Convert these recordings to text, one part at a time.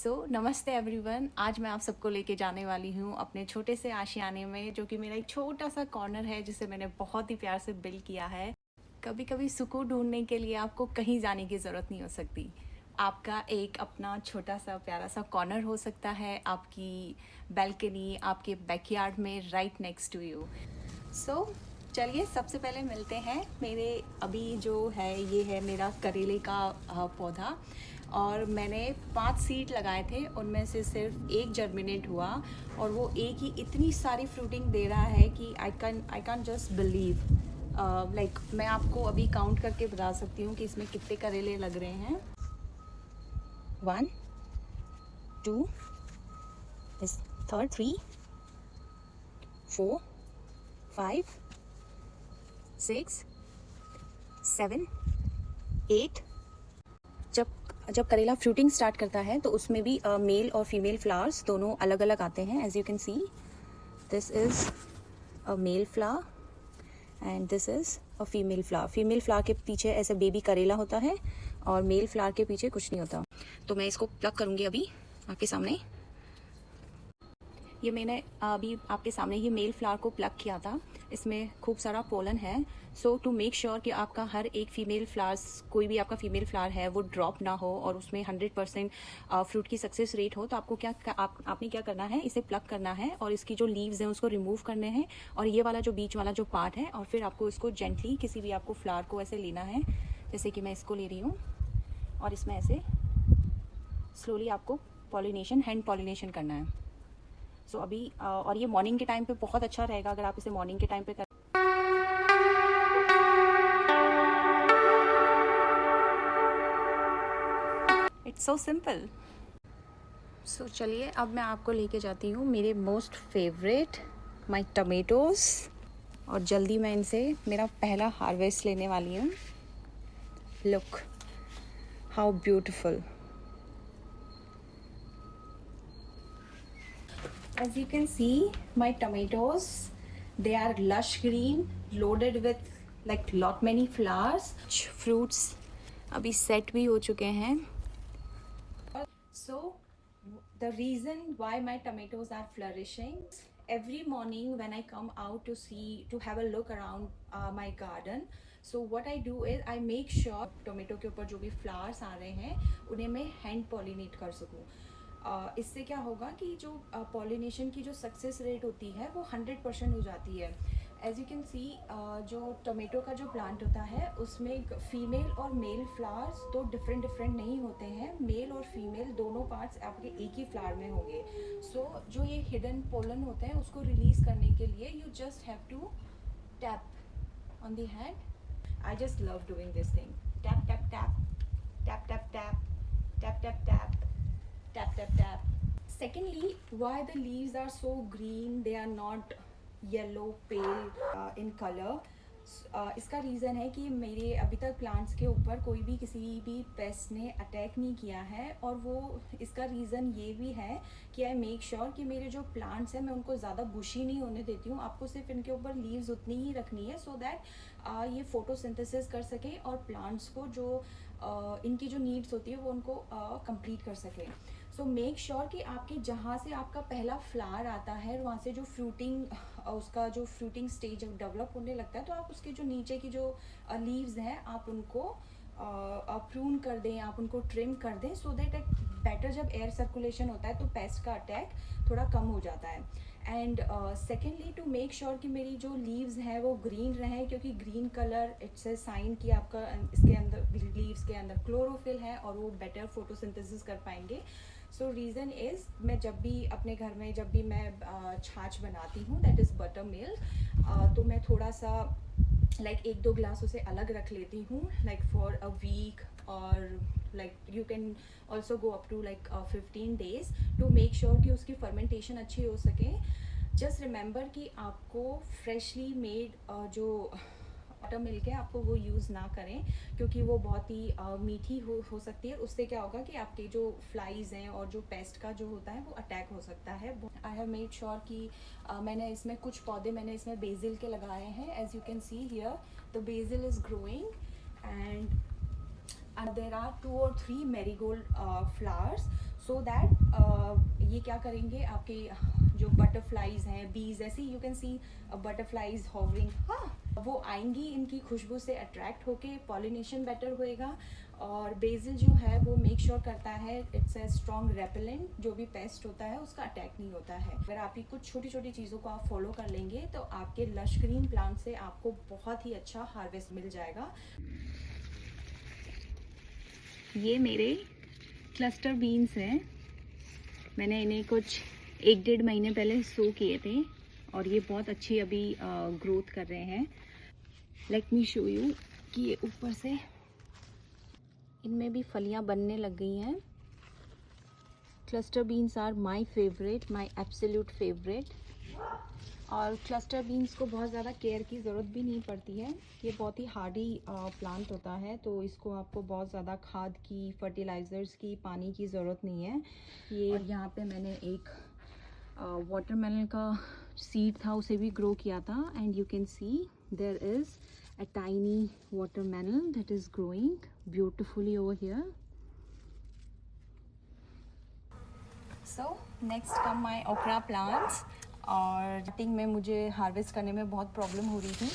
नमस्ते एवरीवन। आज मैं आप सबको लेके जाने वाली हूँ अपने छोटे से आशियाने में, जो कि मेरा एक छोटा सा कॉर्नर है जिसे मैंने बहुत ही प्यार से बिल्ड किया है। कभी कभी सुकून ढूंढने के लिए आपको कहीं जाने की ज़रूरत नहीं हो सकती। आपका एक अपना छोटा सा प्यारा सा कॉर्नर हो सकता है, आपकी बैल्कनी, आपके बैकयार्ड में, राइट नेक्स्ट टू यू। सो चलिए सबसे पहले मिलते हैं। मेरे अभी जो है ये है मेरा करेले का पौधा, और मैंने 5 सीड लगाए थे, उनमें से सिर्फ एक जर्मिनेट हुआ, और वो एक ही इतनी सारी फ्रूटिंग दे रहा है कि I can just believe. Like मैं आपको अभी काउंट करके बता सकती हूँ कि इसमें कितने करेले लग रहे हैं। 1 2 थर्ड 3 4 5 6 7 8। जब जब करेला फ्रूटिंग स्टार्ट करता है तो उसमें भी मेल और फीमेल फ्लावर्स दोनों अलग अलग आते हैं। As you can see, this is a male flower and this is a female flower. Female flower के पीछे ऐसे बेबी करेला होता है और मेल फ्लावर के पीछे कुछ नहीं होता। तो मैं इसको प्लग करूँगी अभी आपके सामने। ये मैंने अभी आपके सामने ही मेल फ्लावर को प्लग किया था। इसमें खूब सारा पोलन है। सो टू मेक श्योर कि आपका हर एक फीमेल फ्लावर्स, कोई भी आपका फीमेल फ्लावर है वो ड्रॉप ना हो और उसमें 100% फ्रूट की सक्सेस रेट हो, तो आपको आपने क्या करना है, इसे प्लग करना है और इसकी जो लीव्स हैं उसको रिमूव करने हैं, और ये वाला जो बीच वाला जो पार्ट है, और फिर आपको इसको जेंटली किसी भी आपको फ्लावर को ऐसे लेना है, जैसे कि मैं इसको ले रही हूँ, और इसमें ऐसे स्लोली आपको पॉलिनेशन, हैंड पॉलिनेशन करना है। सो अभी और ये मॉर्निंग के टाइम पे बहुत अच्छा रहेगा अगर आप इसे मॉर्निंग के टाइम पे कर। It's so simple. सो चलिए अब मैं आपको लेके जाती हूँ मेरे मोस्ट फेवरेट माई टमेटोज़, और जल्दी मैं इनसे मेरा पहला हार्वेस्ट लेने वाली हूँ। Look how beautiful. As you can see, my tomatoes, they are lush green, loaded with like lot many flowers. Fruits अभी set भी हो चुके हैं। So the reason why my tomatoes are flourishing, every morning when I come out to have a look around my garden, so what I do is I make sure tomato के ऊपर जो भी flowers आ रहे हैं उन्हें मैं hand pollinate कर सकूँ। इससे क्या होगा कि जो पॉलिनेशन की जो सक्सेस रेट होती है वो 100% हो जाती है। एज यू कैन सी, जो टोमेटो का जो प्लांट होता है उसमें फीमेल और मेल फ्लावर्स तो डिफरेंट नहीं होते हैं, मेल और फीमेल दोनों पार्ट्स आपके एक ही फ्लावर में होंगे। सो जो ये हिडन पोलन होते हैं उसको रिलीज करने के लिए you just have to tap on the hand. I just love doing this thing. Tap tap tap tap tap tap tap tap tap tap tap tap. Secondly, why the leaves are so green, they are not yellow pale in color. इसका reason है कि मेरे अभी तक plants के ऊपर कोई भी किसी भी पेस्ट ने अटैक नहीं किया है, और वो इसका रीज़न ये भी है कि आई मेक श्योर कि मेरे जो प्लांट्स हैं मैं उनको ज़्यादा बुशी नहीं होने देती हूँ। आपको सिर्फ इनके ऊपर लीव्स उतनी ही रखनी है सो दैट ये फोटोसिंथेसिस कर सकें और प्लांट्स को जो इनकी जो नीड्स होती है वो उनको कंप्लीट कर सकें। सो मेक श्योर कि आपके जहाँ से आपका पहला फ्लावर आता है वहाँ से जो फ्रूटिंग, उसका जो फ्रूटिंग स्टेज डेवलप होने लगता है, तो आप उसके जो नीचे की जो लीव्स हैं आप उनको प्रून कर दें, आप उनको ट्रिम कर दें, सो दैट एक बेटर जब एयर सर्कुलेशन होता है तो पेस्ट का अटैक थोड़ा कम हो जाता है। And secondly, to make sure कि मेरी जो लीव्स हैं वो ग्रीन रहें, क्योंकि green colour it's a sign कि आपका इसके अंदर लीव्स के अंदर क्लोरोफिल है और वो बेटर फोटोसिंथेसिस कर पाएंगे। सो रीज़न इज़, मैं जब भी अपने घर में जब भी मैं छाछ बनाती हूँ, दैट इज़ बटर मिल्क, तो मैं थोड़ा सा लाइक 1-2 ग्लास उसे अलग रख लेती हूँ, लाइक फॉर अ वीक, और like you can also go up to like 15 days to make sure कि उसकी फर्मेंटेशन अच्छी हो सके। जस्ट रिमेंबर कि आपको फ्रेशली मेड जो बटर मिल्क है आपको वो यूज़ ना करें, क्योंकि वो बहुत ही मीठी हो सकती है। उससे क्या होगा कि आपके जो फ्लाइज हैं और जो पेस्ट का जो होता है वो अटैक हो सकता है। आई हैव मेड श्योर कि मैंने इसमें कुछ पौधे मैंने इसमें बेसिल के लगाए हैं। As you can see here the basil is growing, and there are 2 or 3 marigold flowers. So that ये क्या करेंगे, आपके जो बटरफ्लाइज हैं, बीज, ऐसी you can see butterflies hovering, हाँ, वो आएंगी, इनकी खुशबू से अट्रैक्ट होके पॉलिनेशन बेटर होएगा। और बेसिल जो है वो मेक श्योर करता है इट्स ए स्ट्रॉन्ग रेपेलेंट, जो भी पेस्ट होता है उसका अटैक नहीं होता है। अगर आप ये कुछ छोटी छोटी चीज़ों को आप फॉलो कर लेंगे तो आपके लश ग्रीन प्लांट से आपको बहुत ही अच्छा हार्वेस्ट मिल जाएगा। ये मेरे क्लस्टर बीन्स हैं, मैंने इन्हें कुछ 1-1.5 महीने पहले सो किए थे और ये बहुत अच्छी अभी ग्रोथ कर रहे हैं। लेट मी शो यू कि ये ऊपर से इनमें भी फलियां बनने लग गई हैं। Cluster beans are my favourite, my absolute favourite. और क्लस्टर बीन्स को बहुत ज़्यादा केयर की ज़रूरत भी नहीं पड़ती है, ये बहुत ही हार्डी प्लांट होता है, तो इसको आपको बहुत ज़्यादा खाद की, फर्टिलाइज़र्स की, पानी की ज़रूरत नहीं है। ये और यहाँ पे मैंने एक वाटरमेलन का सीड था उसे भी ग्रो किया था, and you can see there is a tiny watermelon that is growing beautifully over here. So next come my okra plants। और स्टार्टिंग में मुझे हार्वेस्ट करने में बहुत प्रॉब्लम हो रही थी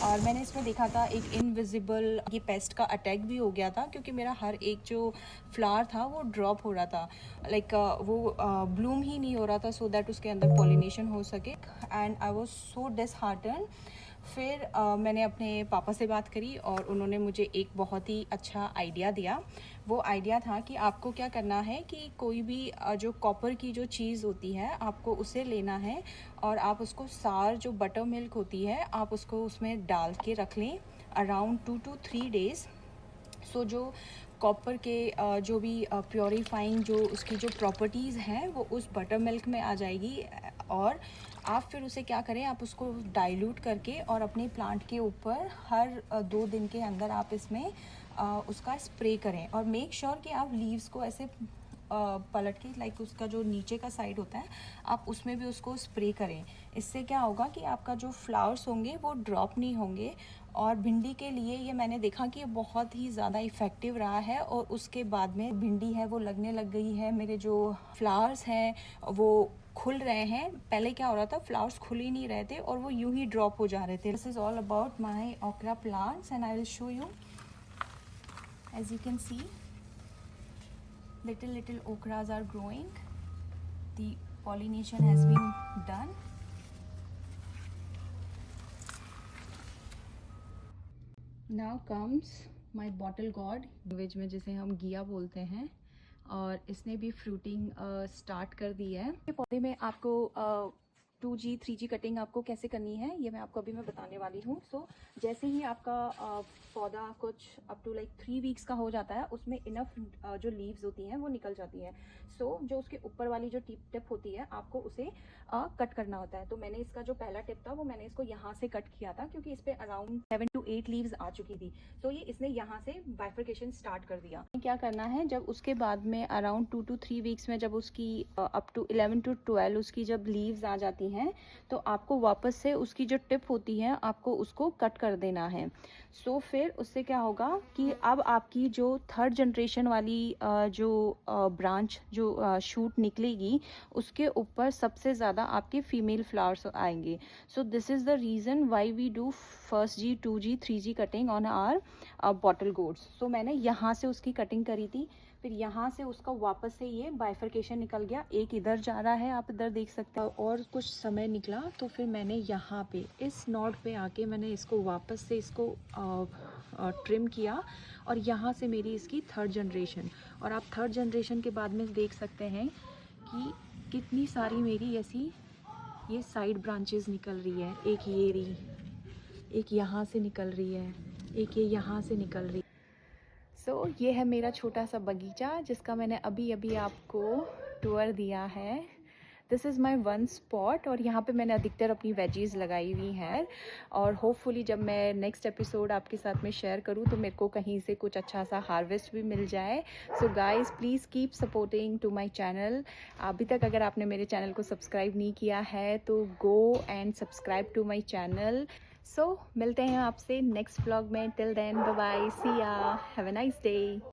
और मैंने इसमें देखा था एक इनविजिबल ये पेस्ट का अटैक भी हो गया था, क्योंकि मेरा हर एक जो फ्लावर था वो ड्रॉप हो रहा था, लाइक वो ब्लूम ही नहीं हो रहा था सो दैट उसके अंदर पॉलिनेशन हो सके। And I was so dishearten. फिर मैंने अपने पापा से बात करी और उन्होंने मुझे एक बहुत ही अच्छा आइडिया दिया। वो आइडिया था कि आपको क्या करना है कि कोई भी जो कॉपर की जो चीज़ होती है आपको उसे लेना है और आप उसको सार जो बटर मिल्क होती है आप उसको उसमें डाल के रख लें अराउंड 2 to 3 days। सो जो कॉपर के जो भी प्योरीफाइंग जो उसकी जो प्रॉपर्टीज़ हैं वो उस बटर मिल्क में आ जाएगी और आप फिर उसे क्या करें, आप उसको डाइल्यूट करके और अपने प्लांट के ऊपर हर 2 दिन के अंदर आप इसमें उसका स्प्रे करें और मेक श्योर कि आप लीव्स को ऐसे पलट के लाइक उसका जो नीचे का साइड होता है आप उसमें भी उसको स्प्रे करें। इससे क्या होगा कि आपका जो फ्लावर्स होंगे वो ड्रॉप नहीं होंगे। और भिंडी के लिए ये मैंने देखा कि ये बहुत ही ज़्यादा इफ़ेक्टिव रहा है और उसके बाद में भिंडी है वो लगने लग गई है, मेरे जो फ्लावर्स हैं वो खुल रहे हैं। पहले क्या हो रहा था, फ्लावर्स खुल ही नहीं रहे थे और वो यूं ही ड्रॉप हो जा रहे थे। This is all about my okra plants and I will show you. As you can see little okras are growing, the pollination has been done। now comes my bottle gourd, language में जिसे हम घिया बोलते हैं, और इसने भी fruiting start कर दी है। ये पौधे में आपको 2G 3G कटिंग आपको कैसे करनी है ये मैं आपको अभी मैं बताने वाली हूँ। सो जैसे ही आपका पौधा कुछ अप टू लाइक 3 वीक्स का हो जाता है उसमें इनफ जो लीव्स होती हैं वो निकल जाती हैं। सो जो उसके ऊपर वाली जो टिप होती है आपको उसे कट करना होता है। तो मैंने इसका जो पहला टिप था वो मैंने इसको यहाँ से कट किया था क्योंकि इस पे अराउंड 7 to 8 लीव्स आ चुकी थी। तो ये इसने यहाँ से बाइफर्केशन स्टार्ट कर दिया। क्या करना है, जब उसके बाद में अराउंड 2 to 3 वीक्स में जब उसकी अप टू 11 to 12 उसकी जब लीव्स आ जाती हैं तो आपको वापस से उसकी जो टिप होती है आपको उसको कट कर देना है। सो फिर उससे क्या होगा कि अब आपकी जो 3rd जनरेशन वाली जो ब्रांच जो शूट निकलेगी उसके ऊपर सबसे ज़्यादा आपके फीमेल फ्लावर्स आएंगे। So this is the reason why we do 1st G 2G 3G cutting on our bottle gourds. So मैंने यहाँ से उसकी कटिंग करी थी, फिर यहाँ से उसका वापस से ये बाइफर्केशन निकल गया, एक इधर जा रहा है आप इधर देख सकते हो। और कुछ समय निकला तो फिर मैंने यहाँ पे इस नॉट पे आके मैंने इसको वापस से इसको ट्रिम किया और यहाँ से मेरी इसकी 3rd जनरेशन। और आप 3rd जनरेशन के बाद में देख सकते हैं कि कितनी सारी मेरी ऐसी ये साइड ब्रांचेस निकल रही है। एक ये रही, एक यहाँ से निकल रही है, एक ये यहाँ से निकल रही है। सो ये है मेरा छोटा सा बगीचा जिसका मैंने अभी अभी आपको टूर दिया है। This is my one spot और यहाँ पे मैंने अधिकतर अपनी वेजीज़ लगाई हुई हैं और होपफुली जब मैं नेक्स्ट एपिसोड आपके साथ में शेयर करूँ तो मेरे को कहीं से कुछ अच्छा सा हार्वेस्ट भी मिल जाए। So guys please keep supporting to my channel. अभी तक अगर आपने मेरे चैनल को सब्सक्राइब नहीं किया है तो go and subscribe to my channel. So मिलते हैं आपसे नेक्स्ट व्लॉग में। Till then bye bye, see ya, have a nice day.